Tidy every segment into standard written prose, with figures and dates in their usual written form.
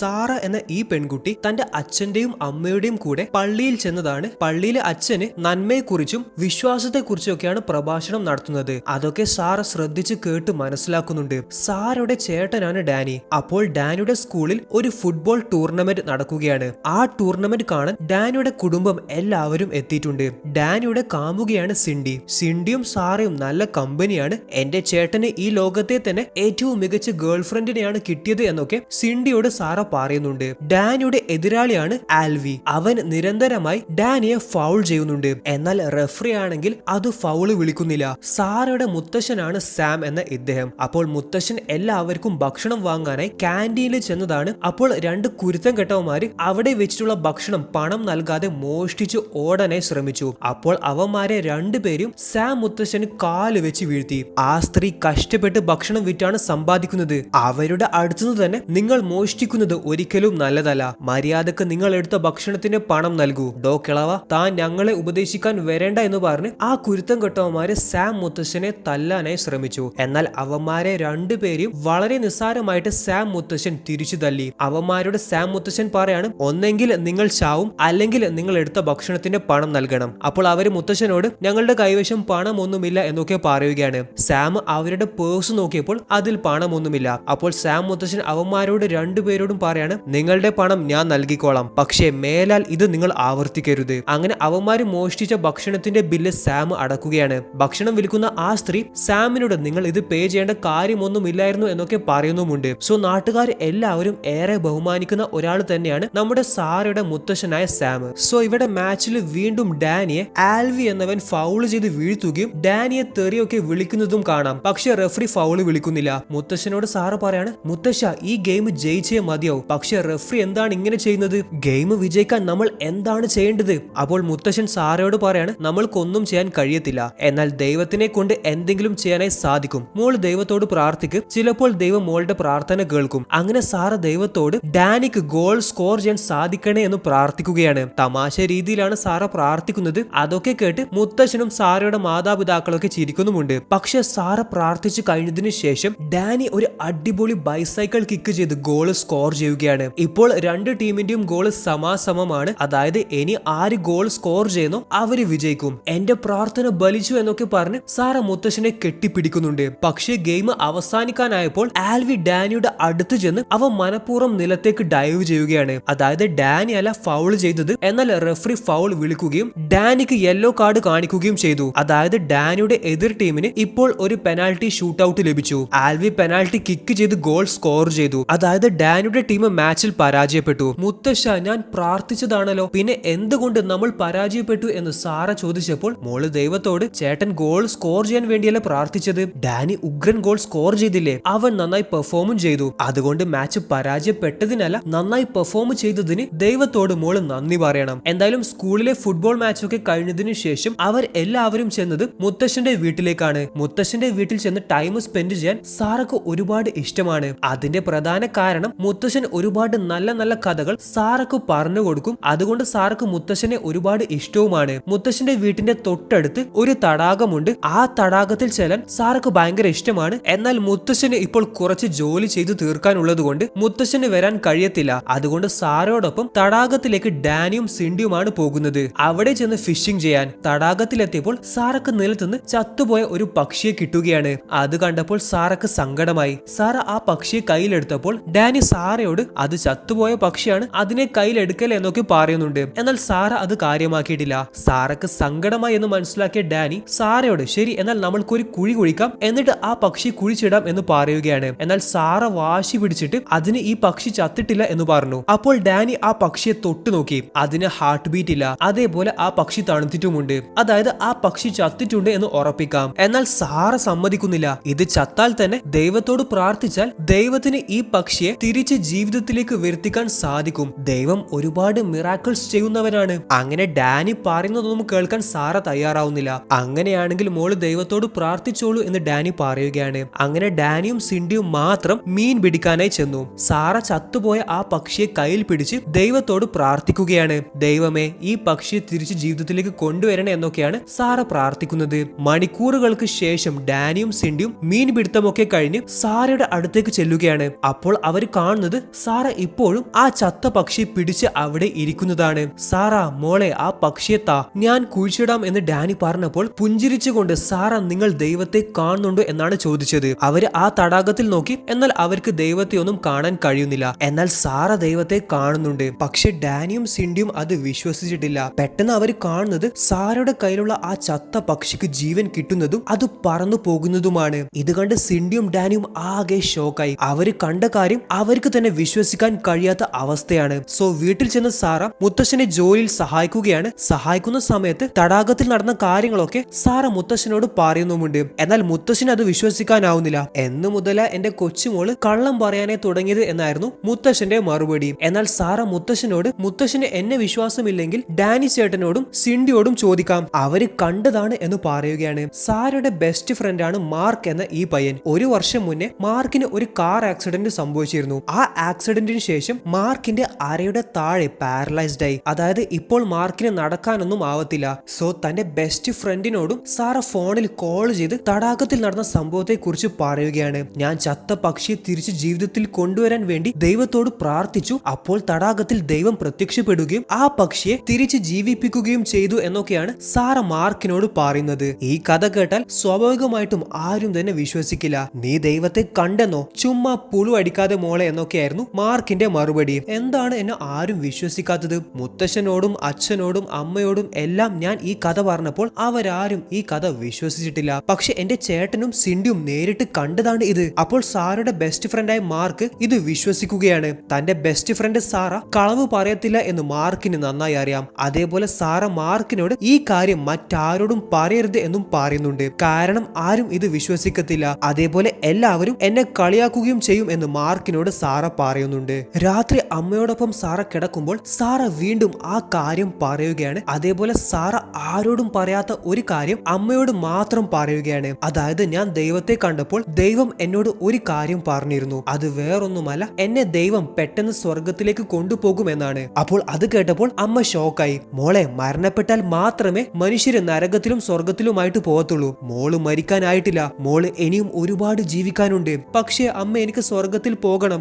Sara എന്ന ഈ പെൺകുട്ടി തന്റെ അച്ഛന്റെയും അമ്മയുടെയും കൂടെ പള്ളിയിൽ ചെന്നതാണ്. പള്ളിയിലെ അച്ഛന് നന്മയെക്കുറിച്ചും വിശ്വാസത്തെക്കുറിച്ചും ഒക്കെയാണ് പ്രഭാഷണം നടത്തുന്നത്. അതൊക്കെ സാറ ശ്രദ്ധിച്ച് കേട്ട് മനസ്സിലാക്കുന്നുണ്ട്. സാറയുടെ ചേട്ടനാണ് ഡാനി. അപ്പോൾ ഡാനിയുടെ സ്കൂളിൽ ഒരു ഫുട്ബോൾ ടൂർണമെന്റ് നടക്കുകയാണ്. ആ ടൂർണമെന്റ് കാണാൻ ഡാനിയുടെ കുടുംബം എല്ലാവരും എത്തിയിട്ടുണ്ട്. ഡാനിയുടെ കാമുകയാണ് സിൻഡി. സിൻഡിയും സാറയും നല്ല കമ്പനിയാണ്. എന്റെ ചേട്ടന് ഈ ലോകത്തെ തന്നെ ഏറ്റവും മികച്ച ഗേൾ ഫ്രണ്ടിനെയാണ് കിട്ടിയത് എന്നൊക്കെ സിൻഡിയോട് സാറ പറയുന്നുണ്ട്. ഡാനിയുടെ എതിരാളിയാണ് ആൽവി. അവൻ നിരന്തരമായി ഡാനിയെ ഫൗൾ ചെയ്യുന്നുണ്ട്. എന്നാൽ റെഫറി ആണെങ്കിൽ അത് ഫൗള് വിളിക്കുന്നില്ല. സാറയുടെ മുത്തശ്ശനാണ് സാം എന്ന ഇദ്ദേഹം. അപ്പോൾ മുത്തശ്ശൻ എല്ലാവർക്കും ഭക്ഷണം വാങ്ങാനായി ക്യാൻറ്റീനിൽ ചെന്നതാണ്. അപ്പോൾ രണ്ട് കുരുത്തം കെട്ടവന്മാര് അവിടെ വെച്ചിട്ടുള്ള ഭക്ഷണം പണം നൽകാതെ മോഷ്ടിച്ചു ഓടാനായി ശ്രമിച്ചു. അപ്പോൾ അവന്മാരെ രണ്ടുപേരും സാം മുത്തശ്ശന് കാല് വെച്ച് വീഴ്ത്തി. ആ സ്ത്രീ കഷ്ടപ്പെട്ട് ഭക്ഷണം വിറ്റാണ് സമ്പാദിക്കുന്നത്. അവരുടെ അടുത്തുനിന്ന് തന്നെ നിങ്ങൾ മോഷ്ടിക്കുന്നത് ഒരിക്കലും നല്ലതല്ല. മര്യാദക്ക് നിങ്ങൾ എടുത്ത ഭക്ഷണത്തിന് പണം നൽകൂ. ഡോ കിളവ, താൻ ഞങ്ങളെ ഉപദേശിക്കാൻ വരേണ്ട എന്ന് പറഞ്ഞ് ആ കുരുത്തം കെട്ടവന്മാര് സാം മുത്തശ്ശനെ തല്ലാനായി ശ്രമിച്ചു. എന്നാൽ അവന്മാരെ രണ്ടുപേരും വളരെ നിസ്സാരമായിട്ട് സാം മുത്തശ്ശൻ തിരിച്ചു തല്ലി. അവന്മാരുടെ സാം മുത്തശ്ശൻ പറയാണ്, ഒന്നെങ്കിൽ നിങ്ങൾ ചാവും, അല്ലെങ്കിൽ നിങ്ങൾ എടുത്ത ഭക്ഷണത്തിന്റെ പണം നൽകണം. അപ്പോൾ അവര് മുത്തശ്ശനോട് ഞങ്ങളുടെ കൈവശം പണമൊന്നുമില്ല എന്നൊക്കെ പറയുകയാണ്. സാം അവരുടെ പേഴ്സ് നോക്കിയപ്പോൾ അതിൽ പണമൊന്നുമില്ല. അപ്പോൾ സാം മുത്തശ്ശൻ അവന്മാരോട് രണ്ടുപേരോടും പറയാണ്, നിങ്ങളുടെ പണം ഞാൻ നൽകിക്കോളാം, പക്ഷേ മേലാൽ ഇത് നിങ്ങൾ ആവർത്തിക്കരുത്. അങ്ങനെ അവന്മാര് മോഷ്ടിച്ച ഭക്ഷണത്തിന്റെ ബില്ല് സാം അടക്കുകയാണ്. ഭക്ഷണം വിൽക്കുന്ന ആ സ്ത്രീ സാമിനോട് നിങ്ങൾ ഇത് പേ ചെയ്യേണ്ട കാര്യമൊന്നുമില്ലായിരുന്നു എന്നൊക്കെ പറയുന്നുമുണ്ട്. സോ നാട്ടുകാർ എല്ലാവരും ഏറെ ബഹുമാനിക്കുന്ന ഒരാൾ തന്നെയാണ് നമ്മുടെ സാറയുടെ മുത്തശ്ശനായ സാം. സോ ഇവിടെ മാച്ചിൽ വീണ്ടും ഡാനിയെ ആൽവി എന്നവൻ ഫൗള് ചെയ്ത് വീഴ്ത്തുകയും ഡാനിയെ തെറിയൊക്കെ വിളിക്കുന്നതും കാണാം. പക്ഷെ റെഫറി ഫൗള് വിളിക്കുന്നില്ല. മുത്തശ്ശനോട് സാറ് പറയാണ്, മുത്തശ്ശ ഈ ഗെയിം ജയിച്ചേ മതിയാവും, പക്ഷെ റെഫറി എന്താണ് ഇങ്ങനെ ചെയ്യുന്നത്? ഗെയിം വിജയിക്കാൻ നമ്മൾ എന്താണ് ചെയ്യേണ്ടത്? അപ്പോൾ മുത്തശ്ശൻ സാറയോട് പറയാണ്, നമ്മൾക്കൊന്നും ചെയ്യാൻ കഴിയത്തില്ല, എന്നാൽ ദൈവത്തിനെ കൊണ്ട് എന്തെങ്കിലും ചെയ്യാനായി സാധിക്കും. മോൾ ദൈവത്തോട് പ്രാർത്ഥിക്ക്, ചിലപ്പോൾ ദൈവം മോളുടെ പ്രാർത്ഥന കേൾക്കും. അങ്ങനെ സാറ ദൈവത്തോട് ഡാനിക്ക് ഗോൾ സ്കോർ ചെയ്യാൻ സാധിക്കണേ എന്ന് പ്രാർത്ഥിക്കുകയാണ്. തമാശ രീതിയിലാണ് സാറ പ്രാർത്ഥിക്കുന്നത്. അതൊക്കെ കേട്ട് മുത്തശ്ശനും സാറയുടെ മാതാപിതാക്കളൊക്കെ ചിരിക്കുന്നുമുണ്ട്. പക്ഷെ സാറ പ്രാർത്ഥിച്ചു കഴിഞ്ഞതിന് ശേഷം ഡാനി ഒരു അടിപൊളി ബൈസൈക്കിൾ കിക്ക് ചെയ്ത് ഗോൾ സ്കോർ ചെയ്യുകയാണ്. ഇപ്പോൾ രണ്ട് ടീമിന്റെയും ഗോൾ സമാസമമാണ്. അതായത് ഇനി ആര് ഗോൾ സ്കോർ ചെയ്യുന്നോ അവര് വിജയിക്കും. എന്റെ പ്രാർത്ഥന ബലിച്ചു എന്നൊക്കെ പറഞ്ഞ് സാറ മുത്തശ്ശനെ കെട്ടിപ്പിടിക്കുന്നുണ്ട്. പക്ഷേ ഗെയിം അവസാനിക്കാനായപ്പോൾ ആൽവി ഡാനിയുടെ അടുത്ത് ചെന്ന് അവ മനഃപൂർവ്വം നിലത്തേക്ക് ഡൈവ് ചെയ്യുകയാണ്. അതായത് ഡാനി അല്ല ഫൗൾ ചെയ്തത്, എന്നാൽ റെഫറി ഫൗൾ വിളിക്കുകയും ഡാനിക്ക് യെല്ലോ കാർഡ് കാണിക്കുകയും ചെയ്തു. അതായത് ഡാനിയുടെ എതിർ ടീമിന് ഇപ്പോൾ ഒരു പെനാൽറ്റി ഷൂട്ട് ഔട്ട് ലഭിച്ചു. ആൽവി പെനാൽറ്റി കിക്ക് ചെയ്ത് ഗോൾ സ്കോർ ചെയ്തു. അതായത് ഡാനിയുടെ ടീം മാച്ചിൽ പരാജയപ്പെട്ടു. മുത്തശ്ശ, ഞാൻ പ്രാർത്ഥിച്ചതാണല്ലോ, പിന്നെ എന്തുകൊണ്ട് നമ്മൾ പരാജയപ്പെട്ടു എന്ന് സാറ ചോദിച്ചപ്പോൾ മോള് ദൈവത്തോട് ചേട്ടൻ ഗോൾ സ്കോർ ചെയ്യാൻ വേണ്ടിയല്ല പ്രാർത്ഥിച്ചത്, ഡാനി ഉഗ്രൻ ഗോൾ സ്കോർ ചെയ്തില്ലേ, അവൻ നന്നായി പെർഫോമും ചെയ്തു, അതുകൊണ്ട് മാച്ച് പരാജയപ്പെട്ടതിനല്ല നന്നായി പെർഫോം ചെയ്തതിന് ദൈവത്തോട് മോള് നന്ദി പറയണം. എന്തായാലും സ്കൂളിലെ ഫുട്ബോൾ മാച്ചൊക്കെ കഴിഞ്ഞതിനു ശേഷം അവർ എല്ലാവരും ചെന്നത് മുത്തശ്ശന്റെ വീട്ടിലേക്കാണ്. മുത്തശ്ശന്റെ വീട്ടിൽ ചെന്ന് ടൈം സ്പെൻഡ് ചെയ്യാൻ സാറക്ക് ഒരുപാട് ഇഷ്ടമാണ്. അതിന്റെ പ്രധാന കാരണം മുത്തശ്ശൻ ഒരുപാട് നല്ല നല്ല കഥകൾ സാറക്ക് പറഞ്ഞു കൊടുക്കും. അതുകൊണ്ട് സാറക്ക് മുത്തശ്ശനെ ഒരുപാട് ഇഷ്ടവുമാണ്. മുത്തശ്ശന്റെ വീട്ടിന്റെ തൊട്ടടുത്ത് ഒരു തടാകമുണ്ട്. ആ തടാകത്തിൽ ചെല്ലാൻ സാറക്ക് ഭയങ്കര ഇഷ്ടമാണ്. എന്നാൽ മുത്തശ്ശന് ഇപ്പോൾ കുറച്ച് ജോലി ചെയ്തു തീർക്കാനുള്ളത് കൊണ്ട് മുത്തശ്ശന് വരാൻ കഴിയത്തില്ല. അതുകൊണ്ട് സാറയോടൊപ്പം തടാകത്തിലേക്ക് ഡാനിയും സിൻഡിയുമാണ് പോകുന്നത്. അവിടെ ചെന്ന് ഫിഷിംഗ് ചെയ്യാൻ. തടാകത്തിലെത്തിയപ്പോൾ സാറക്ക് നിലത്തുനിന്ന് ചത്തുപോയ ഒരു പക്ഷിയെ കിട്ടുകയാണ്. അത് കണ്ടപ്പോൾ സാറക്ക് സങ്കടമായി. സാറ ആ പക്ഷിയെ കയ്യിലെടുത്തപ്പോൾ ഡാനി സാറയോട് അത് ചത്തുപോയ പക്ഷിയാണ്, അതിനെ കയ്യിലെടുക്കൽ എന്നൊക്കെ പറയുന്നുണ്ട്. എന്നാൽ സാറ അത് കാര്യമാക്കിയിട്ടില്ല. സാറക്ക് സങ്കടമായി എന്ന് മനസ്സിലാക്കിയ ഡാനി സാറയോട് ശരി, എന്നാൽ നമ്മൾക്കൊരു കുഴി കുഴിക്കാം, എന്നിട്ട് ആ പക്ഷി കുഴിച്ചിടാം എന്ന് പറയുകയാണ്. എന്നാൽ സാറ വാശി പിടിച്ചിട്ട് അതിന് ഈ പക്ഷി ചത്തിട്ടില്ല എന്ന് പറഞ്ഞു. അപ്പോൾ ഡാനി ആ പക്ഷിയെ തൊട്ടു നോക്കി. അതിന് ഹാർട്ട് ബീറ്റ് ഇല്ല. അതേപോലെ ആ പക്ഷി തണുത്തിട്ടുമുണ്ട്. അതായത് ആ പക്ഷി ചത്തിട്ടുണ്ട് എന്ന് ഉറപ്പിക്കാം. എന്നാൽ സാറ സമ്മതിക്കുന്നില്ല. ഇത് ചത്താൽ തന്നെ ദൈവത്തോട് പ്രാർത്ഥിച്ചാൽ ദൈവത്തിന് ഈ പക്ഷിയെ തിരിച്ച് ജീവിതത്തിലേക്ക് വരുത്തിക്കാൻ സാധിക്കും. ദൈവം ഒരുപാട് മിറാക്കിൾസ് ചെയ്യുന്നവനാണ്. അങ്ങനെ ഡാനി പറയുന്നതൊന്നും കേൾക്കാൻ സാറ തയ്യാറാവുന്നില്ല. അങ്ങനെയാണെങ്കിൽ മോള് ദൈവത്തോട് പ്രാർത്ഥിച്ചോളൂ എന്ന് ഡാനി പറയുകയാണ്. അങ്ങനെ ഡാനിയും സിൻഡിയും മാത്രം മീൻ പിടിക്കാനായി ചെന്നു. സാറ ചത്തുപോയ ആ പക്ഷിയെ കയ്യിൽ പിടിച്ച് ദൈവത്തോട് പ്രാർത്ഥിക്കുകയാണ്. ദൈവമേ, ഈ പക്ഷിയെ തിരിച്ച് ജീവിതത്തിലേക്ക് കൊണ്ടുവരണേ എന്നൊക്കെയാണ് സാറ പ്രാർത്ഥിക്കുന്നത്. മണിക്കൂറുകൾക്ക് ശേഷം ഡാനിയും സിൻഡിയും മീൻ പിടുത്തമൊക്കെ കഴിഞ്ഞ് സാറയുടെ അടുത്തേക്ക് ചെല്ലുകയാണ്. അപ്പോൾ അവർ കാണുന്നത് സാറ ഇപ്പോഴും ആ ചത്ത പക്ഷിയെ പിടിച്ച് അവിടെ ഇരിക്കുന്നതാണ്. സാറ, മോളെ ആ പക്ഷിയെ താ, ഞാൻ കുഴിച്ചിടാം എന്ന് ഡാനി പറഞ്ഞപ്പോൾ പുഞ്ചിരിച്ചുകൊണ്ട് സാറ, നിങ്ങൾ ദൈവത്തെ കാണുന്നുണ്ടോ എന്നാണ് ചോദിച്ചത്. അവര് ആ തടാകത്തിൽ നോക്കി, എന്നാൽ അവർക്ക് ദൈവത്തെ ഒന്നും കാണാൻ കഴിയുന്നില്ല. എന്നാൽ സാറ ദൈവത്തെ കാണുന്നുണ്ട്. പക്ഷെ ഡാനിയും സിൻഡിയും അത് വിശ്വസിച്ചിട്ടില്ല. പെട്ടെന്ന് അവർ കാണുന്നത് സാറയുടെ കയ്യിലുള്ള ആ ചത്ത പക്ഷിക്ക് ജീവൻ കിട്ടുന്നതും അത് പറന്നു പോകുന്നതുമാണ്. ഇത് കണ്ട് സിൻഡിയും ഡാനിയും ആകെ ഷോക്കായി. അവര് കണ്ട കാര്യം അവർക്ക് തന്നെ വിശ്വസിക്കാൻ കഴിയാത്ത അവസ്ഥയാണ്. സോ വീട്ടിൽ ചെന്ന് സാറ മുത്തശ്ശനെ ജോലിയിൽ സഹായിക്കുകയാണ്. സഹായിക്കുന്ന സമയത്ത് തടാകത്തിൽ നടന്ന കാര്യങ്ങളൊക്കെ സാറ മുത്തശ്ശനോട് പറയുന്നുമുണ്ട്. എന്നാൽ മുത്തശ്ശന് അത് വിശ്വസിക്കാനാവുന്നില്ല. എന്ന് മുതല എന്റെ കൊച്ചുമോള് കള്ളം പറയാനേ തുടങ്ങിയത് എന്നായിരുന്നു മുത്തശ്ശന്റെ മറുപടി. എന്നാൽ സാറ മുത്തശ്ശനോട്, മുത്തശ്ശന് എന്നെ വിശ്വാസമില്ലെങ്കിൽ ഡാനി ചേട്ടനോടും സിൻഡിയോടും ചോദിക്കാം, അവര് കണ്ടതാണ് എന്ന് പറയുകയാണ്. സാറയുടെ ബെസ്റ്റ് ഫ്രണ്ടാണ് മാർക്ക് എന്ന ഈ പയ്യൻ. ഒരു വർഷം മുന്നേ മാർക്കിന് ഒരു കാർ ആക്സിഡന്റ് സംഭവിച്ചിരുന്നു. ആ ആക്സിഡന്റിന് ശേഷം മാർക്കിന്റെ അരയുടെ താഴെ പാരലൈസ്ഡ് ആയി. അതായത് ഇപ്പോൾ മാർക്കിന് നടക്കാനൊന്നും ആവത്തില്ല. സോ തന്റെ ബെസ്റ്റ് ഫ്രണ്ടിനോടും സാറ ഫോണിൽ കോൾ ചെയ്ത് തടാകത്തിൽ നടന്ന സംഭവത്തെ കുറിച്ച് പറയുകയാണ്. ഞാൻ ചത്ത പക്ഷിയെ തിരിച്ച് ജീവിതത്തിൽ കൊണ്ടുവരാൻ വേണ്ടി ദൈവത്തോട് പ്രാർത്ഥിച്ചു. അപ്പോൾ തടാകത്തിൽ ദൈവം പ്രത്യക്ഷപ്പെടുകയും ആ പക്ഷിയെ തിരിച്ച് ജീവിപ്പിക്കുകയും ചെയ്തു എന്നൊക്കെയാണ് സാറ മാർക്കിനോട് പറയുന്നത്. ഈ കഥ കേട്ടാൽ സ്വാഭാവികമായിട്ടും ആരും തന്നെ വിശ്വസിക്കില്ല. നീ ദൈവത്തെ കണ്ടെന്നോ, ചുമ്മാ പുളു അടിക്കാതെ മോളെ എന്നൊക്കെയായിരുന്നു മാർക്കിന്റെ മറുപടി. എന്താണ് എന്നെ ആരും വിശ്വസിക്കാത്തത്? മുത്തശ്ശനോടും അച്ഛനോടും അമ്മയോടും എല്ലാം ഞാൻ ഈ കഥ പറഞ്ഞപ്പോൾ അവരാരും ഈ കഥ വിശ്വസിച്ചിട്ടില്ല. പക്ഷെ എന്റെ ചേട്ടനും സിൻഡിയും നേരിട്ട് കണ്ടതാണ് ഇത്. അപ്പോൾ സാറയുടെ ബെസ്റ്റ് ഫ്രണ്ടായ മാർക്ക് ഇത് വിശ്വസിക്കുകയാണ്. തന്റെ ബെസ്റ്റ് ഫ്രണ്ട് സാറ കളവ് പറയത്തില്ല എന്ന് മാർക്കിന് നന്നായി അറിയാം. അതേപോലെ സാറ മാർക്കിനോട് ഈ കാര്യം മറ്റാരോടും പറയരുത് എന്നും പറയുന്നുണ്ട്. കാരണം ആരും ഇത് വിശ്വസിക്കത്തില്ല. അതേപോലെ എല്ലാവരും എന്നെ കളിയാക്കുകയും ചെയ്യും എന്ന് മാർക്കിനോട് സാറ പറയുന്നുണ്ട്. രാത്രി അമ്മയോടൊപ്പം സാറ കിടക്കുമ്പോൾ സാറ വീണ്ടും ആ കാര്യം പറയുകയാണ്. അതേപോലെ സാറ ആരോടും പറയാത്ത ഒരു കാര്യം അമ്മയോട് മാത്രം പറയുകയാണ്. അതായത് ഞാൻ ദൈവത്തെ കണ്ടപ്പോൾ ദൈവം എന്നോട് ഒരു കാര്യം പറഞ്ഞിരുന്നു. അത് വേറൊന്നുമല്ല, എന്നെ ദൈവം പെട്ടെന്ന് സ്വർഗത്തിലേക്ക് കൊണ്ടുപോകുമെന്നാണ്. അപ്പോൾ അത് കേട്ടപ്പോൾ അമ്മ ഷോക്കായി. മോളെ, മരണപ്പെട്ടാൽ മാത്രമേ മനുഷ്യര് നരകത്തിലും സ്വർഗത്തിലുമായിട്ട് പോകത്തുള്ളൂ. മോള് മരിക്കാനായിട്ടില്ല. മോള് ഇനിയും ഒരുപാട് ജീവിക്കാനുണ്ട്. പക്ഷേ അമ്മ, എനിക്ക് സ്വർഗത്തിൽ പോകണം.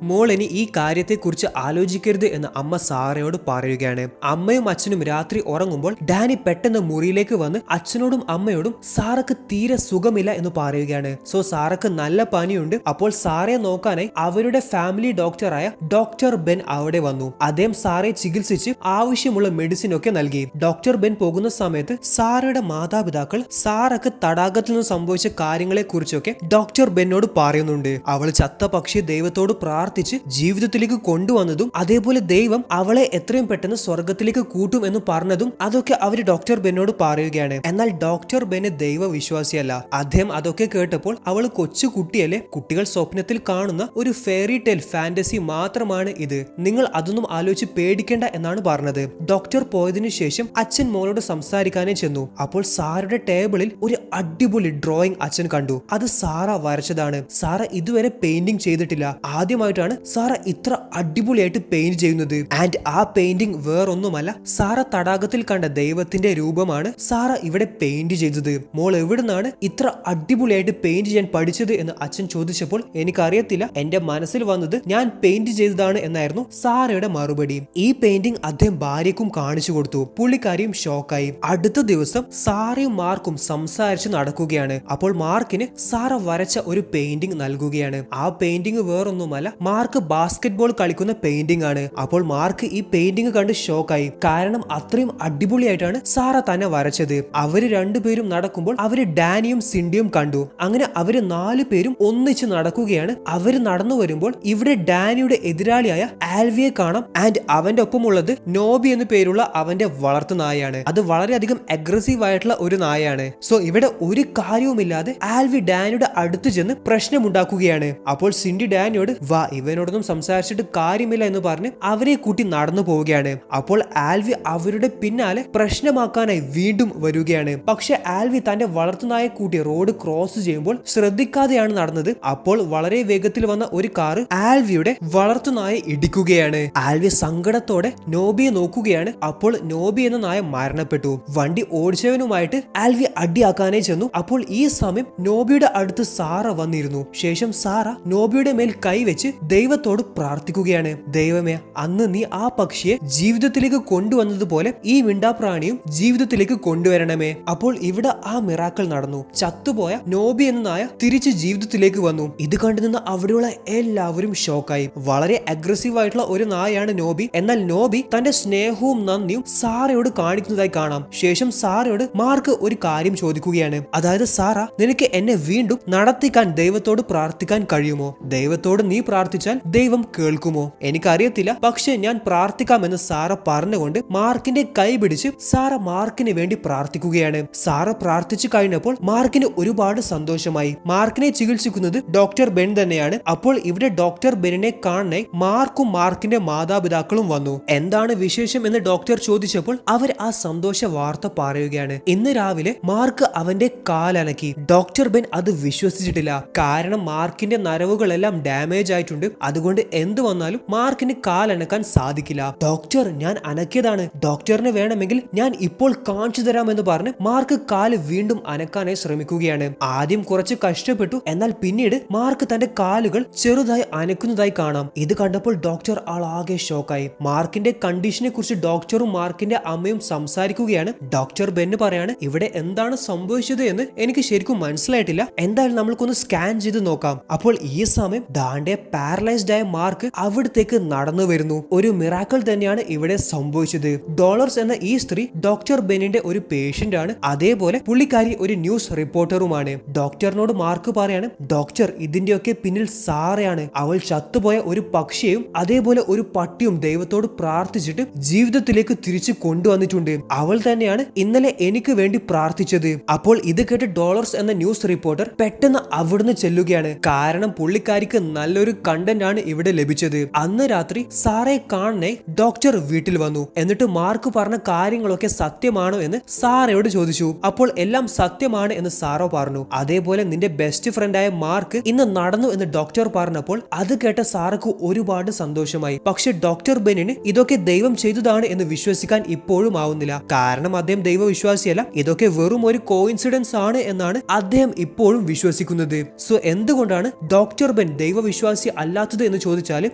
മോൾ ഇനി ഈ കാര്യത്തെ കുറിച്ച് ആലോചിക്കരുത് എന്ന് അമ്മ സാറയോട് പറയുകയാണ്. അമ്മയും അച്ഛനും രാത്രി ഉറങ്ങുമ്പോൾ ഡാനി പെട്ടെന്ന് മുറിയിലേക്ക് വന്ന് അച്ഛനോടും അമ്മയോടും സാറക്ക് തീരെ സുഖമില്ല എന്ന് പറയുകയാണ്. സോ സാറക്ക് നല്ല പനിയുണ്ട്. അപ്പോൾ സാറയെ നോക്കാനായി അവരുടെ ഫാമിലി ഡോക്ടറായ ഡോക്ടർ ബെൻ അവിടെ വന്നു. അദ്ദേഹം സാറയെ ചികിത്സിച്ച് ആവശ്യമുള്ള മെഡിസിൻ ഒക്കെ നൽകി. ഡോക്ടർ ബെൻ പോകുന്ന സമയത്ത് സാറയുടെ മാതാപിതാക്കൾ സാറക്ക് തടാകത്തിൽ നിന്ന് സംഭവിച്ച കാര്യങ്ങളെ കുറിച്ചൊക്കെ ഡോക്ടർ ബെന്നോട് പറയുന്നുണ്ട്. അവൾ ചത്ത പക്ഷിയെ ദൈവത്തോട് പ്രാർത്ഥിച്ച് ജീവിതത്തിലേക്ക് കൊണ്ടുവന്നതും അതേപോലെ ദൈവം അവളെ എത്രയും പെട്ടെന്ന് സ്വർഗത്തിലേക്ക് കൂട്ടും എന്ന് പറഞ്ഞതും അതൊക്കെ അവര് ഡോക്ടർ ബെന്നോട് പറയുകയാണ്. എന്നാൽ ഡോക്ടർ ബെന് ദൈവ വിശ്വാസിയല്ല. അദ്ദേഹം അതൊക്കെ കേട്ടപ്പോൾ അവൾ കൊച്ചു കുട്ടിയല്ലേ, കുട്ടികൾ സ്വപ്നത്തിൽ കാണുന്ന ഒരു ഫെയറി ടെയിൽ ഫാന്റസി മാത്രമാണ് ഇത്, നിങ്ങൾ അതൊന്നും ആലോചിച്ച് പേടിക്കേണ്ട എന്നാണ് പറഞ്ഞത്. ഡോക്ടർ പോയതിനു ശേഷം അച്ഛൻ മോളോട് സംസാരിക്കാനേ ചെന്നു. അപ്പോൾ സാറയുടെ ടേബിളിൽ ഒരു അടിപൊളി ഡ്രോയിങ് അച്ഛൻ കണ്ടു. അത് സാറ വരച്ചതാണ്. സാറ ഇതുവരെ പെയിന്റിംഗ് ചെയ്തിട്ടില്ല. ആദ്യമായിട്ടാണ് സാറ ഇത്ര അടിപൊളിയായിട്ട് പെയിന്റ് ചെയ്യുന്നത്. ആൻഡ് ആ പെയിന്റിംഗ് വേറൊന്നുമല്ല, സാറ തടാകത്തിൽ കണ്ട ദൈവത്തിന്റെ രൂപമാണ് സാറ ഇവിടെ പെയിന്റ് ചെയ്തത്. മോൾ എവിടുന്നാണ് ഇത്ര അടിപൊളിയായിട്ട് പെയിന്റ് ചെയ്യാൻ പഠിച്ചത് എന്ന് അച്ഛൻ ചോദിച്ചപ്പോൾ എനിക്കറിയത്തില്ല, എന്റെ മനസ്സിൽ വന്നത് ഞാൻ പെയിന്റ് ചെയ്തതാണ് എന്നായിരുന്നു സാറയുടെ മറുപടി. ഈ പെയിന്റിംഗ് അദ്ദേഹം ഭാര്യക്കും കാണിച്ചു കൊടുത്തു. പുള്ളിക്കാരിയും ഷോക്കായി. അടുത്ത ദിവസം സാറയും മാർക്കും സംസാരിച്ച് നടക്കുകയാണ്. അപ്പോൾ മാർക്കിന് സാറ വരച്ച ഒരു പെയിന്റിംഗ് നൽകുകയാണ്. ആ പെയിന്റിംഗ് വേറൊന്നുമല്ല, മാർക്ക് ബാസ്കറ്റ് ബോൾ കളിക്കുന്ന പെയിന്റിംഗ് ആണ്. അപ്പോൾ മാർക്ക് ഈ പെയിന്റിംഗ് കണ്ട് ഷോക്കായി. കാരണം അത്രയും അടിപൊളിയായിട്ടാണ് സാറ തന്നെ വരച്ചത്. അവര് രണ്ടുപേരും നടക്കുമ്പോൾ അവര് ഡാനിയും സിൻഡിയും കണ്ടു. അങ്ങനെ അവര് 4 പേരും ഒന്നിച്ച് നടക്കുകയാണ്. അവര് നടന്നു വരുമ്പോൾ ഇവിടെ ഡാനിയുടെ എതിരാളിയായ ആൽവിയെ കാണാം. ആൻഡ് അവന്റെ ഒപ്പമുള്ളത് നോബി എന്നു പേരുള്ള അവന്റെ വളർത്തു നായയാണ്. അത് വളരെയധികം അഗ്രസീവ് ആയിട്ടുള്ള ഒരു നായയാണ്. സോ ഇവിടെ ഒരു കാര്യവുമില്ലാതെ ആൽവി ഡാനിയുടെ അടുത്ത് ചെന്ന് പ്രശ്നമുണ്ടാക്കുകയാണ്. അപ്പോൾ സിൻഡി ഡാനിയോട്, വാ, ഇവനോടൊന്നും സംസാരിച്ചിട്ട് കാര്യമില്ല എന്ന് പറഞ്ഞ് അവരെ കൂട്ടി നടന്നു പോവുകയാണ്. അപ്പോൾ ആൽവി അവരുടെ പിന്നാലെ പ്രശ്നമാക്കാനായി വീണ്ടും വരികയാണ്. പക്ഷെ ആൽവി തന്റെ വളർത്തുനായെ കൂട്ടി റോഡ് ക്രോസ് ചെയ്യുമ്പോൾ ശ്രദ്ധിക്കാതെയാണ് നടന്നത്. അപ്പോൾ വളരെ വേഗത്തിൽ വന്ന ഒരു കാറ് ആൽവിയുടെ വളർത്തുനായെ ഇടിക്കുകയാണ്. ആൽവി സങ്കടത്തോടെ നോബിയെ നോക്കുകയാണ്. അപ്പോൾ നോബി എന്ന നായ മരണപ്പെട്ടു. വണ്ടി ഓടിച്ചവനുമായിട്ട് ആൽവി അടിയാക്കാനേ ചെന്നു. അപ്പോൾ ഈ സമയം നോബിയുടെ അടുത്ത് സാറ വന്നിരുന്നു. ശേഷം സാറ നോബിയുടെ മേൽ കൈവച്ച് ദൈവത്തോട് പ്രാർത്ഥിക്കുകയാണ്. ദൈവമേ, അന്ന് നീ ആ പക്ഷിയെ ജീവിതത്തിലേക്ക് കൊണ്ടുവന്നതുപോലെ ഈ മിണ്ടാപ്രാണിയും ജീവിതത്തിലേക്ക് കൊണ്ടുവരണമേ. അപ്പോൾ ഇവിടെ ആ മിറാക്കിൾ നടന്നു. ചത്തുപോയ നോബി എന്ന നായ തിരിച്ച് ജീവിതത്തിലേക്ക് വന്നു. ഇത് കണ്ടുനിന്ന് അവിടെയുള്ള എല്ലാവരും ഷോക്കായി. വളരെ അഗ്രസീവ് ആയിട്ടുള്ള ഒരു നായയാണ് നോബി. എന്നാൽ നോബി തന്റെ സ്നേഹവും നന്ദിയും സാറയോട് കാണിക്കുന്നതായി കാണാം. ശേഷം സാറയോട് മാർക്ക് ഒരു കാര്യം ചോദിക്കുകയാണ്. അതായത്, സാറ, നിനക്ക് എന്നെ വീണ്ടും നടത്തിക്കാൻ ദൈവത്തോട് പ്രാർത്ഥിക്കാൻ കഴിയുമോ? ദൈവത്തോട് നീ പ്രാർത്ഥിച്ചാൽ ദൈവം കേൾക്കുമോ? എനിക്കറിയത്തില്ല, പക്ഷെ ഞാൻ പ്രാർത്ഥിക്കാമെന്ന് സാറ പറഞ്ഞുകൊണ്ട് മാർക്കിന്റെ കൈ പിടിച്ച് സാറ മാർക്കിന് വേണ്ടി പ്രാർത്ഥിക്കുകയാണ്. സാറ പ്രാർത്ഥിച്ചു കഴിഞ്ഞപ്പോൾ മാർക്കിന് ഒരുപാട് സന്തോഷമായി. മാർക്കിനെ ചികിത്സിക്കുന്നത് ഡോക്ടർ ബെൻ തന്നെയാണ്. അപ്പോൾ ഇവിടെ ഡോക്ടർ ബെന്നിനെ കാണാനായി മാർക്കും മാർക്കിന്റെ മാതാപിതാക്കളും വന്നു. എന്താണ് വിശേഷം എന്ന് ഡോക്ടർ ചോദിച്ചപ്പോൾ അവർ ആ സന്തോഷ വാർത്ത പറയുകയാണ്. ഇന്ന് രാവിലെ മാർക്ക് അവന്റെ കാലനക്കി. ഡോക്ടർ ബെൻ അത് വിശ്വസിച്ചിട്ടില്ല. കാരണം മാർക്കിന്റെ നരവുകളെല്ലാം ഡാമേജ് ആയിട്ടുണ്ട്. അതുകൊണ്ട് എന്ത് വന്നാലും മാർക്കിന് കാലനക്കാൻ സാധിക്കില്ല. ഡോക്ടർ, ഞാൻ അനക്കിയതാണ്. ഡോക്ടറിന് വേണമെങ്കിൽ ഞാൻ ഇപ്പോൾ കാണിച്ചു തരാമെന്ന് പറഞ്ഞ് മാർക്ക് കാല് വീണ്ടും അനക്കാനായി ശ്രമിക്കുകയാണ്. ആദ്യം കുറച്ച് കഷ്ടപ്പെട്ടു. എന്നാൽ പിന്നീട് മാർക്ക് തന്റെ കാലുകൾ ചെറുതായി അനക്കുന്നതായി കാണാം. ഇത് കണ്ടപ്പോൾ ഡോക്ടർ ആകെ ഷോക്കായി. മാർക്കിന്റെ കണ്ടീഷനെ കുറിച്ച് ഡോക്ടറും മാർക്കിന്റെ അമ്മയും സംസാരിക്കുകയാണ്. ഡോക്ടർ ബെന്ന് പറയാണ്, ഇവിടെ എന്താണ് സംഭവിച്ചത് എന്ന് എനിക്ക് ശരിക്കും മനസ്സിലായിട്ടില്ല. എന്തായാലും നമ്മൾക്കൊന്ന് സ്കാൻ ചെയ്ത് നോക്കാം. അപ്പോൾ ഈ സമയം ദാണ്ടെ പാരലൈസ്ഡ് ആയ മാർക്ക് അവിടത്തേക്ക് നടന്നു വരുന്നു. ഒരു മിറാക്കിൾ തന്നെയാണ് ഇവിടെ സംഭവിച്ചത്. ഡോളേഴ്സ് എന്ന ഈ സ്ത്രീ ഡോക്ടർ ബെന്നിന്റെ ഒരു പേഷ്യന്റ് ആണ്. അതേപോലെ പുള്ളിക്കാരി ഒരു ന്യൂസ് റിപ്പോർട്ടറുമാണ്. ഡോക്ടറിനോട് മാർക്ക് പറയാണ്, ഡോക്ടർ, ഇതിന്റെയൊക്കെ പിന്നിൽ സാറയാണ്. അവൾ ചത്തുപോയ ഒരു പക്ഷിയെയും അതേപോലെ ഒരു പട്ടിയും ദൈവത്തോട് പ്രാർത്ഥിച്ചിട്ട് ജീവിതത്തിലേക്ക് തിരിച്ചു കൊണ്ടുവന്നിട്ടുണ്ട്. അവൾ തന്നെയാണ് ഇന്നലെ എനിക്ക് വേണ്ടി പ്രാർത്ഥിച്ചത്. അപ്പോൾ ഇത് കേട്ട് ഡോളേഴ്സ് എന്ന ന്യൂസ് റിപ്പോർട്ടർ പെട്ടെന്ന് അവിടുന്ന് ചെല്ലുകയാണ്. കാരണം പുള്ളിക്കാരിക്ക് നല്ലൊരു കണ്ടന്റ് ആണ് ഇവിടെ ലഭിച്ചത്. അന്ന് രാത്രി സാറെ കാണാനായി ഡോക്ടർ വീട്ടിൽ വന്നു. എന്നിട്ട് മാർക്ക് പറഞ്ഞ കാര്യങ്ങളൊക്കെ സത്യമാണോ എന്ന് സാറയോട് ചോദിച്ചു. അപ്പോൾ എല്ലാം സത്യമാണ് എന്ന് സാറോ പറഞ്ഞു. അതേപോലെ നിന്റെ ബെസ്റ്റ് ഫ്രണ്ടായ മാർക്ക് ഇന്ന് നടന്നു എന്ന് ഡോക്ടർ പറഞ്ഞപ്പോൾ അത് കേട്ട സാറക്ക് ഒരുപാട് സന്തോഷമായി. പക്ഷെ ഡോക്ടർ ബെന്നിന് ഇതൊക്കെ ദൈവം ചെയ്തതാണ് എന്ന് വിശ്വസിക്കാൻ ഇപ്പോഴും ആവുന്നില്ല. കാരണം അദ്ദേഹം ദൈവവിശ്വാസിയല്ല. ഇതൊക്കെ വെറും ഒരു കോയിൻസിഡൻസ് ആണ് എന്നാണ് അദ്ദേഹം ഇപ്പോഴും വിശ്വസിക്കുന്നത്. സോ എന്തുകൊണ്ടാണ് ഡോക്ടർ ബെൻ ദൈവവിശ്വാസി അല്ലാത്തത് എന്ന് ചോദിച്ചാൽ,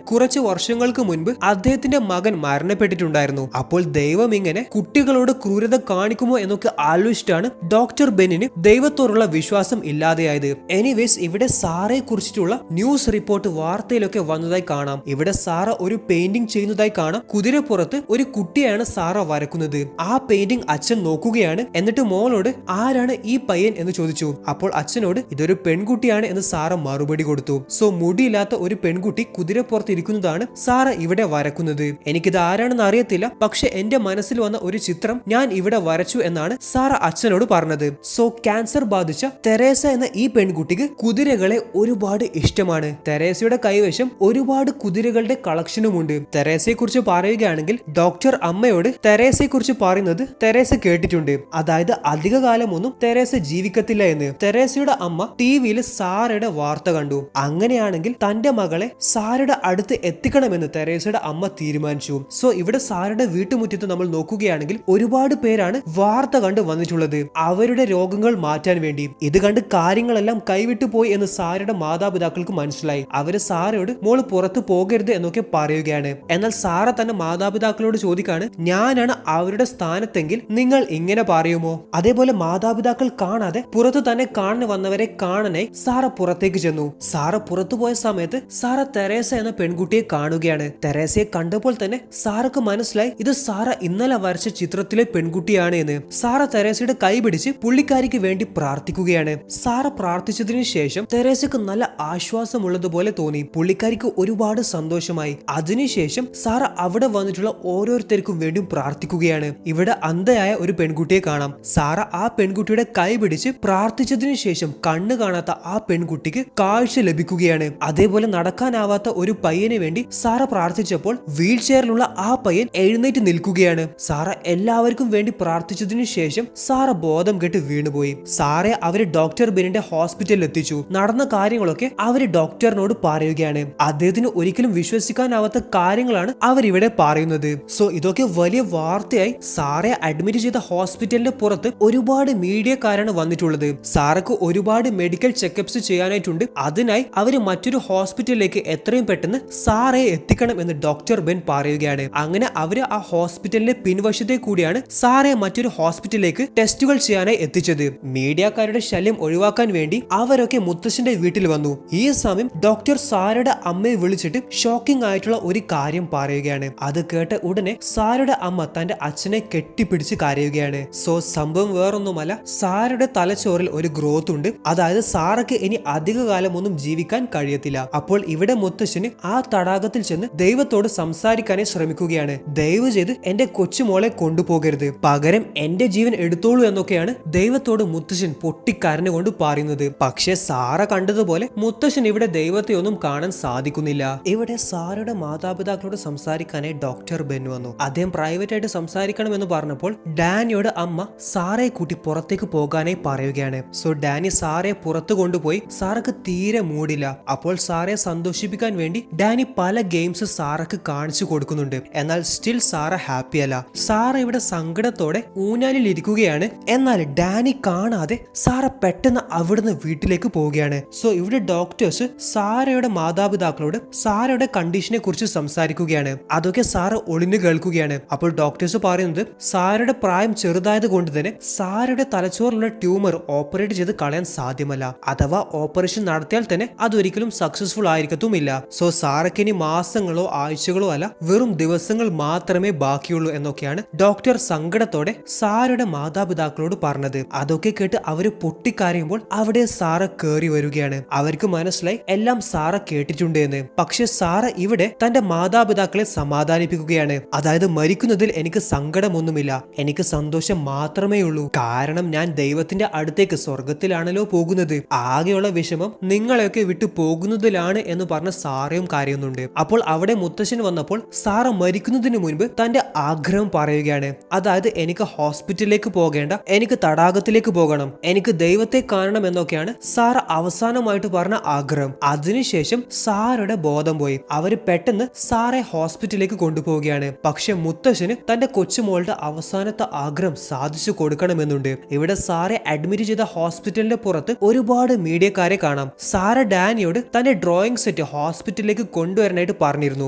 കുറച്ച് വർഷങ്ങൾക്ക് മുൻപ് അദ്ദേഹത്തിന്റെ മകൻ മരണപ്പെട്ടിട്ടുണ്ടായിരുന്നു. അപ്പോൾ ദൈവം ഇങ്ങനെ കുട്ടികളോട് ക്രൂരത കാണിക്കുമോ എന്നൊക്കെ ആലോചിച്ചിട്ടാണ് ഡോക്ടർ ബെന്നിന് ദൈവത്തോടുള്ള വിശ്വാസം ഇല്ലാതെയായത്. എനിവേസ്, ഇവിടെ സാറയെ കുറിച്ചിട്ടുള്ള ന്യൂസ് റിപ്പോർട്ട് വാർത്തയിലൊക്കെ വന്നതായി കാണാം. ഇവിടെ സാറ ഒരു പെയിന്റിംഗ് ചെയ്യുന്നതായി കാണാം. കുതിരപ്പുറത്ത് ഒരു കുട്ടിയാണ് സാറ വരക്കുന്നത്. ആ പെയിന്റിംഗ് അച്ഛൻ നോക്കുകയാണ്. എന്നിട്ട് മോളോട്, ആരാണ് ഈ പയ്യൻ എന്ന് ചോദിച്ചു. അപ്പോൾ അച്ഛനോട് ഇതൊരു പെൺകുട്ടിയാണ് എന്ന് സാറ മറുപടി കൊടുത്തു. സോ മുടിയില്ലാത്ത ഒരു പെൺകുട്ടി കുതിരപ്പുറത്ത് ഇരിക്കുന്നതാണ് സാറ ഇവിടെ വരക്കുന്നത്. എനിക്കിത് ആരാണെന്ന് അറിയത്തില്ല, പക്ഷെ എന്റെ മനസ്സിൽ വന്ന ഒരു ചിത്രം ഞാൻ ഇവിടെ വരച്ചു എന്നാണ് സാറ അച്ഛനോട് പറഞ്ഞത്. സോ ക്യാൻസർ ബാധിച്ച തെരേസ എന്ന ഈ പെൺകുട്ടിക്ക് കുതിരകളെ ഒരുപാട് ഇഷ്ടമാണ്. തെരേസയുടെ കൈവശം ഒരുപാട് കുതിരകളുടെ കളക്ഷനുമുണ്ട്. തെരേസയെ കുറിച്ച് പറയുകയാണെങ്കിൽ ഡോക്ടർ അമ്മയോട് തെരേസയെ കുറിച്ച് പറയുന്നത് തെരേസ കേട്ടിട്ടുണ്ട്. അതായത് അധിക കാലമൊന്നും തെരേസ ജീവിക്കത്തില്ല എന്ന്. തെരേസയുടെ അമ്മ ടിവിയിൽ സാറയുടെ വാർത്ത കണ്ടു. അങ്ങനെയാണെങ്കിൽ തന്റെ മകളെ സാറയുടെ അടുത്ത് എത്തിക്കണമെന്ന് തെരേസയുടെ അമ്മ തീരുമാനിച്ചു. സോ ഇവിടെ സാറയുടെ വീട്ടുമുറ്റത്ത് നമ്മൾ നോക്കുകയാണെങ്കിൽ ഒരുപാട് പേരാണ് വാർത്ത കണ്ട് വന്നിട്ടുള്ളത്, അവരുടെ രോഗങ്ങൾ മാറ്റാൻ വേണ്ടി. ഇത് കണ്ട് കാര്യങ്ങളെല്ലാം കൈവിട്ടു പോയി എന്ന് സാറയുടെ മാതാപിതാക്കൾക്ക് മനസ്സിലായി. അവര് സാറയോട് മോള് പുറത്ത് പോകരുത് എന്നൊക്കെ പറയുകയാണ്. എന്നാൽ സാറ തന്റെ മാതാപിതാക്കളോട് ചോദിക്കാണ്, ഞാനാണ് അവരുടെ സ്ഥാനത്തെങ്കിൽ നിങ്ങൾ ഇങ്ങനെ പറയുമോ? അതേപോലെ മാതാപിതാക്കൾ കാണാതെ പുറത്ത് തന്നെ കാണാൻ വന്നവരെ കാണാനായി സാറ പുറത്തേക്ക് ചെന്നു. സാറ പുറത്തു പോയ സമയത്ത് സാറ തെരേസ എന്ന പെൺകുട്ടിയെ കാണുകയാണ്. തെരേസയെ കണ്ടപ്പോൾ തന്നെ സാറക്ക് മനസ്സിലായി ഇത് സാറ ഇന്നലെ വരച്ച ചിത്രത്തിലെ പെൺകുട്ടിയാണ് എന്ന്. സാറ തെരേസയുടെ കൈ പിടിച്ച് പുള്ളിക്കാരിക്ക് വേണ്ടി പ്രാർത്ഥിക്കുകയാണ്. സാറ പ്രാർത്ഥിച്ചതിനു ശേഷം തെരേസക്ക് നല്ല ആശ്വാസമുള്ളതുപോലെ തോന്നി. പുള്ളിക്കാരിക്ക് ഒരുപാട് സന്തോഷമായി. അതിനുശേഷം സാറ അവിടെ വന്നിട്ടുള്ള ഓരോരുത്തർക്കും വേണ്ടി പ്രാർത്ഥിക്കുകയാണ്. ഇവിടെ അന്ധയായ ഒരു പെൺകുട്ടിയെ കാണാം. സാറ ആ പെൺകുട്ടിയുടെ കൈ പിടിച്ച് പ്രാർത്ഥിച്ചതിനു ശേഷം കണ്ണ് കാണാത്ത ആ പെൺകുട്ടിക്ക് കാഴ്ച ലഭിക്കുകയാണ്. അതേപോലെ നടക്കാനാവാത്ത ഒരു പയ്യന് വേണ്ടി സാറ പ്രാർത്ഥിച്ചപ്പോൾ വീൽ ചെയറിലുള്ള ആ പയ്യൻ എഴുന്നേറ്റ് നിൽക്കുകയാണ്. സാറ എല്ലാവർക്കും വേണ്ടി പ്രാർത്ഥിച്ചതിനു ശേഷം സാറ ബോധം കെട്ട് വീണുപോയി. സാറെ അവര് ഡോക്ടർ ബെന്നിന്റെ ഹോസ്പിറ്റലിൽ എത്തിച്ചു. നടന്ന കാര്യങ്ങളൊക്കെ അവര് ഡോക്ടറിനോട് പറയുകയാണ്. അദ്ദേഹത്തിന് ഒരിക്കലും വിശ്വസിക്കാനാവാത്ത കാര്യങ്ങളാണ് അവരിവിടെ പറയുന്നത്. സോ ഇതൊക്കെ വലിയ വാർത്തയായി. സാറെ അഡ്മിറ്റ് ചെയ്ത ഹോസ്പിറ്റലിന്റെ പുറത്ത് ഒരുപാട് മീഡിയക്കാരാണ് വന്നിട്ടുള്ളത്. സാറക്ക് ഒരുപാട് മെഡിക്കൽ ചെക്കപ്സ് ചെയ്യാനായിട്ടുണ്ട്. അതിനായി അവര് മറ്റൊരു ഹോസ്പിറ്റൽ ഹോസ്പിറ്റലിലേക്ക് എത്രയും പെട്ടെന്ന് സാറയെ എത്തിക്കണം എന്ന് ഡോക്ടർ ബെൻ പറയുകയാണ്. അങ്ങനെ അവര് ആ ഹോസ്പിറ്റലിന്റെ പിൻവശത്തെ കൂടിയാണ് സാറയെ മറ്റൊരു ഹോസ്പിറ്റലിലേക്ക് ടെസ്റ്റുകൾ ചെയ്യാനായി എത്തിച്ചത്. മീഡിയക്കാരുടെ ശല്യം ഒഴിവാക്കാൻ വേണ്ടി അവരൊക്കെ മുത്തശ്ശന്റെ വീട്ടിൽ വന്നു. ഈ സമയം ഡോക്ടർ സാറയുടെ അമ്മയെ വിളിച്ചിട്ട് ഷോക്കിംഗ് ആയിട്ടുള്ള ഒരു കാര്യം പറയുകയാണ്. അത് കേട്ട ഉടനെ സാറയുടെ അമ്മ തന്റെ അച്ഛനെ കെട്ടിപ്പിടിച്ച് കരയുകയാണ്. സോ സംഭവം വേറൊന്നുമല്ല, സാറയുടെ തലച്ചോറിൽ ഒരു ഗ്രോത്ത് ഉണ്ട്. അതായത് സാറയ്ക്ക് ഇനി അധിക കാലം ഒന്നും ജീവിക്കാൻ കഴിയത്തില്ല. അപ്പോൾ ഇവിടെ മുത്തശ്ശന് ആ തടാകത്തിൽ ചെന്ന് ദൈവത്തോട് സംസാരിക്കാനായി ശ്രമിക്കുകയാണ്. ദയവ് ചെയ്ത് എന്റെ കൊച്ചുമോളെ കൊണ്ടുപോകരുത്, പകരം എന്റെ ജീവൻ എടുത്തോളൂ എന്നൊക്കെയാണ് ദൈവത്തോട് മുത്തശ്ശൻ പൊട്ടിക്കരഞ്ഞുകൊണ്ട് പറയുന്നത്. പക്ഷെ സാറ കണ്ടതുപോലെ മുത്തശ്ശൻ ഇവിടെ ദൈവത്തെ ഒന്നും കാണാൻ സാധിക്കുന്നില്ല. ഇവിടെ സാറയുടെ മാതാപിതാക്കളോട് സംസാരിക്കാനായി ഡോക്ടർ ബെൻ വന്നു. അദ്ദേഹം പ്രൈവറ്റ് ആയിട്ട് സംസാരിക്കണം എന്ന് പറഞ്ഞപ്പോൾ ഡാനിയോട് അമ്മ സാറയെ കൂട്ടി പുറത്തേക്ക് പോകാനായി പറയുകയാണ്. സോ ഡാനി സാറയെ പുറത്തു കൊണ്ടുപോയി. സാറക്ക് തീരെ മൂടില്ല. അപ്പോൾ സാറയെ സന്തോഷിപ്പിക്കാൻ വേണ്ടി ഡാനി പല ഗെയിംസ് സാറക്ക് കാണിച്ചു കൊടുക്കുന്നുണ്ട്. എന്നാൽ സ്റ്റിൽ സാറ ഹാപ്പി അല്ല. സാറ ഇവിടെ സങ്കടത്തോടെ ഊഞ്ഞാലിൽ ഇരിക്കുകയാണ്. എന്നാൽ ഡാനി കാണാതെ സാറ പെട്ടെന്ന് അവിടുന്ന് വീട്ടിലേക്ക് പോവുകയാണ്. സോ ഇവിടെ ഡോക്ടേഴ്സ് സാറയുടെ മാതാപിതാക്കളോട് സാറയുടെ കണ്ടീഷനെ കുറിച്ച് സംസാരിക്കുകയാണ്. അതൊക്കെ സാറ ഒളിഞ്ഞു കേൾക്കുകയാണ്. അപ്പോൾ ഡോക്ടേഴ്സ് പറയുന്നത് സാറയുടെ പ്രായം ചെറുതായത് കൊണ്ട് തന്നെ സാറയുടെ തലച്ചോറിലുള്ള ട്യൂമർ ഓപ്പറേറ്റ് ചെയ്ത് കളയാൻ സാധ്യമല്ല. അഥവാ ഓപ്പറേഷൻ നടത്തിയാൽ തന്നെ അതൊരിക്കലും സക്സസ്ഫുൾ ആയിരിക്കത്തുമില്ല. സോ സാറയ്ക്ക് ഇനി മാസങ്ങളോ ആഴ്ചകളോ അല്ല, വെറും ദിവസങ്ങൾ മാത്രമേ ബാക്കിയുള്ളൂ എന്നൊക്കെയാണ് ഡോക്ടർ സങ്കടത്തോടെ സാറയുടെ മാതാപിതാക്കളോട് പറഞ്ഞത്. അതൊക്കെ കേട്ട് അവര് പൊട്ടിക്കരയുമ്പോൾ അവിടെ സാറ കേറി വരികയാണ്. അവർക്ക് മനസ്സിലായി എല്ലാം സാറ കേട്ടിട്ടുണ്ട് എന്ന്. പക്ഷെ സാറ ഇവിടെ തന്റെ മാതാപിതാക്കളെ സമാധാനിപ്പിക്കുകയാണ്. അതായത് മരിക്കുന്നതിൽ എനിക്ക് സങ്കടമൊന്നുമില്ല, എനിക്ക് സന്തോഷം മാത്രമേ ഉള്ളൂ. കാരണം ഞാൻ ദൈവത്തിന്റെ അടുത്തേക്ക് സ്വർഗത്തിലാണല്ലോ പോകുന്നത്. ആകെയുള്ള വിഷമം നിങ്ങളെയൊക്കെ വിട്ടു പോകുന്നതിലാണ് എന്ന് പറഞ്ഞ സാറയും കരയുന്നുണ്ട്. അപ്പോൾ അവിടെ മുത്തശ്ശൻ വന്നപ്പോൾ സാറ മരിക്കുന്നതിന് മുൻപ് തന്റെ ആഗ്രഹം പറയുകയാണ്. അതായത് എനിക്ക് ഹോസ്പിറ്റലിലേക്ക് പോകേണ്ട, എനിക്ക് തടാകത്തിലേക്ക് പോകണം, എനിക്ക് ദൈവത്തെ കാണണം എന്നൊക്കെയാണ് സാറ അവസാനമായിട്ട് പറഞ്ഞ ആഗ്രഹം. അതിനുശേഷം സാറയുടെ ബോധം പോയി. അവര് പെട്ടെന്ന് സാറെ ഹോസ്പിറ്റലിലേക്ക് കൊണ്ടുപോവുകയാണ്. പക്ഷെ മുത്തശ്ശന് തന്റെ കൊച്ചുമോളുടെ അവസാനത്തെ ആഗ്രഹം സാധിച്ചു കൊടുക്കണമെന്നുണ്ട്. ഇവിടെ സാറെ അഡ്മിറ്റ് ചെയ്ത ഹോസ്പിറ്റലിന്റെ പുറത്ത് ഒരുപാട് മീഡിയക്കാരെ കാണാം. സാറ ഡാനിയോട് തന്റെ ഡ്രോയിങ് സെറ്റ് ഹോസ്പിറ്റലിലേക്ക് കൊണ്ടുവരാനായിട്ട് പറഞ്ഞിരുന്നു.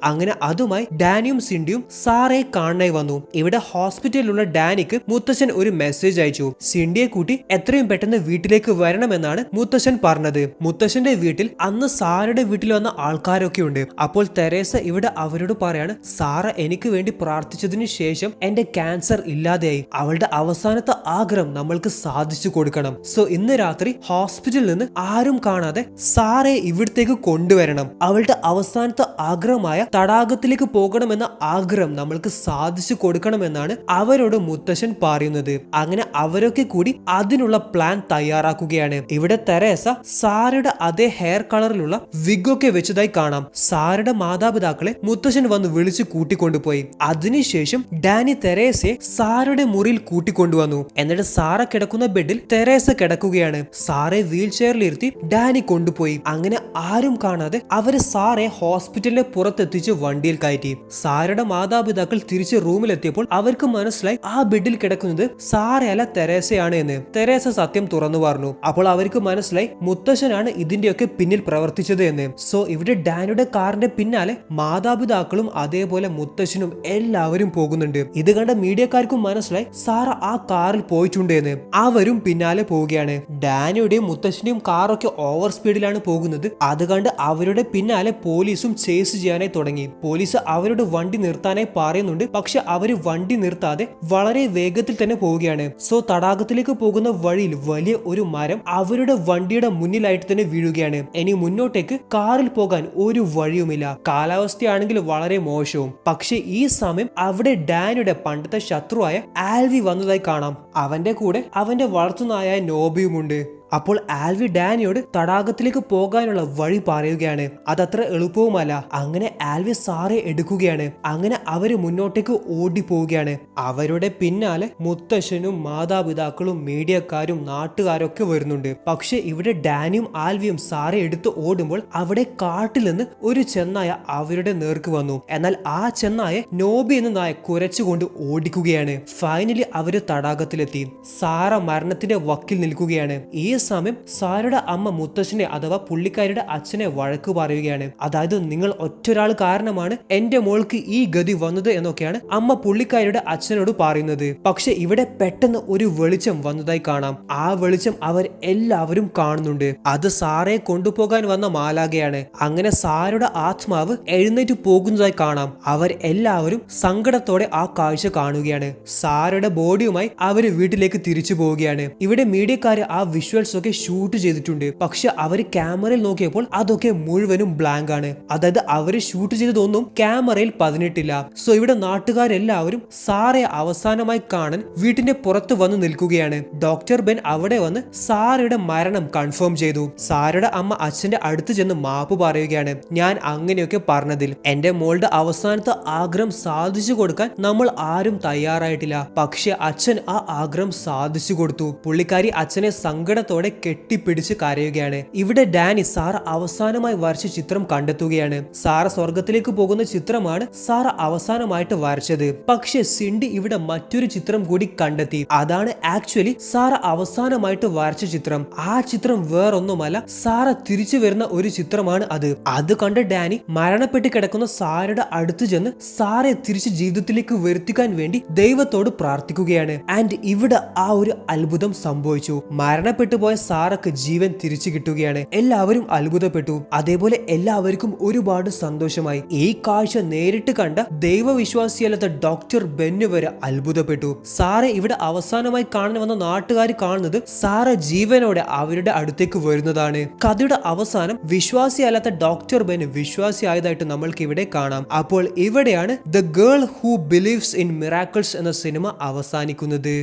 അങ്ങനെ അതുമായി ഡാനിയും സിൻഡിയും സാറയെ കാണാനായി വന്നു. ഇവിടെ ഹോസ്പിറ്റലിലുള്ള ഡാനിക്ക് മുത്തശ്ശൻ ഒരു മെസ്സേജ് അയച്ചു. സിൻഡിയെ കൂട്ടി എത്രയും പെട്ടെന്ന് വീട്ടിലേക്ക് വരണമെന്നാണ് മുത്തശ്ശൻ പറഞ്ഞത്. മുത്തശ്ശന്റെ വീട്ടിൽ അന്ന് സാറയുടെ വീട്ടിൽ വന്ന ആൾക്കാരൊക്കെ ഉണ്ട്. അപ്പോൾ തെരേസ ഇവിടെ അവരോട് പറയാണ്, സാറ എനിക്ക് വേണ്ടി പ്രാർത്ഥിച്ചതിനു ശേഷം എന്റെ ക്യാൻസർ ഇല്ലാതെയായി. അവളുടെ അവസാനത്തെ ആഗ്രഹം നമ്മൾക്ക് സാധിച്ചു കൊടുക്കണം. സോ ഇന്ന് രാത്രി ഹോസ്പിറ്റലിൽ നിന്ന് ആരും കാണാതെ സാറയെ ഇവിടത്തേക്ക് കൊണ്ടുവരണം. അവളുടെ അവസാനത്തെ ആഗ്രഹമായ തടാകത്തിലേക്ക് പോകണമെന്ന ആഗ്രഹം നമ്മൾക്ക് സാധിച്ചു കൊടുക്കണമെന്നാണ് അവരോട് മുത്തശ്ശൻ പറയുന്നത്. അങ്ങനെ അവരൊക്കെ കൂടി അതിനുള്ള പ്ലാൻ തയ്യാറാക്കുകയാണ്. ഇവിടെ തെരേസ സാറയുടെ അതേ ഹെയർ കളറിലുള്ള വിഗൊക്കെ വെച്ചതായി കാണാം. സാറയുടെ മാതാപിതാക്കളെ മുത്തശ്ശൻ വന്ന് വിളിച്ചു കൂട്ടിക്കൊണ്ടുപോയി. അതിനുശേഷം ഡാനി തെരേസയെ സാറയുടെ മുറിയിൽ കൂട്ടിക്കൊണ്ടുവന്നു. എന്നിട്ട് സാറ കിടക്കുന്ന ബെഡിൽ തെരേസ കിടക്കുകയാണ്. സാറെ വീൽ ചെയറിൽ ഇരുത്തി ഡാനി കൊണ്ടുപോയി. അങ്ങനെ ആരും കാണാതെ അവര് സാറെ ഹോസ്പിറ്റലിന്റെ പുറത്തെത്തിച്ച് വണ്ടിയിൽ കയറ്റി. സാറയുടെ മാതാപിതാക്കൾ തിരിച്ച് റൂമിലെത്തിയപ്പോൾ അവർക്ക് മനസ്സിലായി ആ ബെഡിൽ കിടക്കുന്നത് സാറയല്ല തെരേസയാണ് എന്ന്. തെരേസ സത്യം തുറന്നു പറഞ്ഞു. അപ്പോൾ അവർക്ക് മനസ്സിലായി മുത്തശ്ശനാണ് ഇതിന്റെയൊക്കെ പിന്നിൽ പ്രവർത്തിച്ചത് എന്ന്. സോ ഇവിടെ ഡാനിയുടെ കാറിന്റെ പിന്നാലെ മാതാപിതാക്കളും അതേപോലെ മുത്തശ്ശനും എല്ലാവരും പോകുന്നുണ്ട്. ഇത് കണ്ട മീഡിയക്കാർക്കും മനസ്സിലായി സാറ ആ കാറിൽ പോയിട്ടുണ്ട് എന്ന്. അവരും പിന്നാലെ പോവുകയാണ്. ഡാനിയുടെയും മുത്തശ്ശന്റെയും കാറൊക്കെ ഓവർ സ്പീഡിലാണ് പോകുന്നത്. അത് കണ്ട് അവരുടെ പിന്നാലെ പോലീസും ചേസ് ചെയ്യാനായി തുടങ്ങി. പോലീസ് അവരുടെ വണ്ടി നിർത്താനായി പറയുന്നുണ്ട്. പക്ഷെ അവര് വണ്ടി നിർത്താതെ വളരെ വേഗത്തിൽ തന്നെ പോവുകയാണ്. സോ തടാകത്തിലേക്ക് പോകുന്ന വഴിയിൽ വലിയ ഒരു മരം അവരുടെ വണ്ടിയുടെ മുന്നിലായിട്ട് തന്നെ വീഴുകയാണ്. ഇനി മുന്നോട്ടേക്ക് കാറിൽ പോകാൻ ഒരു വഴിയുമില്ല. കാലാവസ്ഥയാണെങ്കിൽ വളരെ മോശവും. പക്ഷെ ഈ സമയം അവിടെ ഡാനിയുടെ പണ്ടത്തെ ശത്രുവായ ആൽവി വന്നതായി കാണാം. അവന്റെ കൂടെ അവന്റെ വളർത്തുനായ നോബിയുമുണ്ട്. അപ്പോൾ ആൽവി ഡാനിയോട് തടാകത്തിലേക്ക് പോകാനുള്ള വഴി പറയുകയാണ്. അതത്ര എളുപ്പവുമല്ല. അങ്ങനെ ആൽവി സാറെ എടുക്കുകയാണ്. അങ്ങനെ അവര് മുന്നോട്ടേക്ക് ഓടി പോവുകയാണ്. അവരുടെ പിന്നാലെ മുത്തശ്ശനും മാതാപിതാക്കളും മീഡിയക്കാരും നാട്ടുകാരൊക്കെ വരുന്നുണ്ട്. പക്ഷെ ഇവിടെ ഡാനിയും ആൽവിയും സാറെ എടുത്ത് ഓടുമ്പോൾ അവിടെ കാട്ടിൽ നിന്ന് ഒരു ചെന്നായ അവരുടെ നേർക്ക് വന്നു. എന്നാൽ ആ ചെന്നായ നോബി എന്ന നായ കുരച്ചുകൊണ്ട് ഓടിക്കുകയാണ്. ഫൈനലി അവര് തടാകത്തിലെത്തി. സാറ മരണത്തിന്റെ വക്കിൽ നിൽക്കുകയാണ്. ഈ സമയം സാരയുടെ അമ്മ മുത്തശ്ശനെ അഥവാ പുള്ളിക്കാരിയുടെ അച്ഛനെ വഴക്ക് പറയുകയാണ്. അതായത് നിങ്ങൾ ഒറ്റൊരാൾ കാരണമാണ് എന്റെ മോൾക്ക് ഈ ഗതി വന്നത് എന്നൊക്കെയാണ് അമ്മ പുള്ളിക്കാരിയുടെ അച്ഛനോട് പറയുന്നത്. പക്ഷെ ഇവിടെ പെട്ടെന്ന് ഒരു വെളിച്ചം വന്നതായി കാണാം. ആ വെളിച്ചം അവർ എല്ലാവരും കാണുന്നുണ്ട്. അത് സാറയെ കൊണ്ടുപോകാൻ വന്ന മാലാഖയാണ്. അങ്ങനെ സാരയുടെ ആത്മാവ് എഴുന്നേറ്റ് പോകുന്നതായി കാണാം. അവർ എല്ലാവരും സങ്കടത്തോടെ ആ കാഴ്ച കാണുകയാണ്. സാരയുടെ ബോഡിയുമായി അവര് വീട്ടിലേക്ക് തിരിച്ചു പോവുകയാണ്. ഇവിടെ മീഡിയക്കാര് ആ വിഷ്വൽസ് ഒക്കെ ഷൂട്ട് ചെയ്തിട്ടുണ്ട്. പക്ഷെ അവര് ക്യാമറയിൽ നോക്കിയപ്പോൾ അതൊക്കെ മുഴുവനും ബ്ലാങ്ക് ആണ്. അതായത് അവര് ഷൂട്ട് ചെയ്തതൊന്നും ക്യാമറയിൽ പതിഞ്ഞിട്ടില്ല. സോ ഇവിടെ നാട്ടുകാരെല്ലാവരും സാറയെ അവസാനമായി കാണാൻ വീട്ടിന്റെ പുറത്ത് വന്ന് നിൽക്കുകയാണ്. ഡോക്ടർ ബെൻ അവിടെ വന്ന് സാരയുടെ മരണം കൺഫേം ചെയ്തു. സാരയുടെ അമ്മ അച്ഛന്റെ അടുത്ത് ചെന്ന് മാപ്പ് പറയുകയാണ്. ഞാൻ അങ്ങനെയൊക്കെ പറഞ്ഞതിൽ എന്റെ മോളുടെ അവസാനത്തെ ആഗ്രഹം സാധിച്ചു കൊടുക്കാൻ നമ്മൾ ആരും തയ്യാറായിട്ടില്ല. പക്ഷെ അച്ഛൻ ആ ആഗ്രഹം സാധിച്ചു കൊടുത്തു. പുള്ളിക്കാരി അച്ഛനെ സങ്കടത്തോടെ കെട്ടിപ്പിടിച്ച് കരയുകയാണ്. ഇവിടെ ഡാനി സാറ അവസാനമായി വരച്ച ചിത്രം കണ്ടെത്തുകയാണ്. സാറ സ്വർഗത്തിലേക്ക് പോകുന്ന ചിത്രമാണ് സാറ അവസാനമായിട്ട് വരച്ചത്. പക്ഷെ സിൻഡി ഇവിടെ മറ്റൊരു ചിത്രം കൂടി കണ്ടെത്തി. അതാണ് ആക്ച്വലി സാറ അവസാനമായിട്ട് വരച്ച ചിത്രം. ആ ചിത്രം വേറൊന്നുമല്ല, സാറ തിരിച്ചു വരുന്ന ഒരു ചിത്രമാണ് അത്. അത് കണ്ട് ഡാനി മരണപ്പെട്ട് കിടക്കുന്ന സാരയുടെ അടുത്ത് ചെന്ന് സാറയെ തിരിച്ച് ജീവിതത്തിലേക്ക് വരുത്തിക്കാൻ വേണ്ടി ദൈവത്തോട് പ്രാർത്ഥിക്കുകയാണ്. ആൻഡ് ഇവിടെ ആ ഒരു അത്ഭുതം സംഭവിച്ചു. മരണപ്പെട്ടു പോയ സാറക്ക് ജീവൻ തിരിച്ചു കിട്ടുകയാണ്. എല്ലാവരും അത്ഭുതപ്പെട്ടു. അതേപോലെ എല്ലാവർക്കും ഒരുപാട് സന്തോഷമായി. ഈ കാഴ്ച നേരിട്ട് കണ്ട ദൈവവിശ്വാസിയല്ലാത്ത ഡോക്ടർ ബെന്നു വരെ അത്ഭുതപ്പെട്ടു. സാറെ ഇവിടെ അവസാനമായി കാണാൻ വന്ന നാട്ടുകാർ കാണുന്നത് സാറ ജീവനോടെ അവരുടെ അടുത്തേക്ക് വരുന്നതാണ്. കഥയുടെ അവസാനം വിശ്വാസിയല്ലാത്ത ഡോക്ടർ ബെൻ വിശ്വാസിയായതായിട്ട് നമ്മൾക്ക് ഇവിടെ കാണാം. അപ്പോൾ ഇവിടെയാണ് the girl who believes in miracles എന്ന സിനിമ അവസാനിക്കുന്നത്.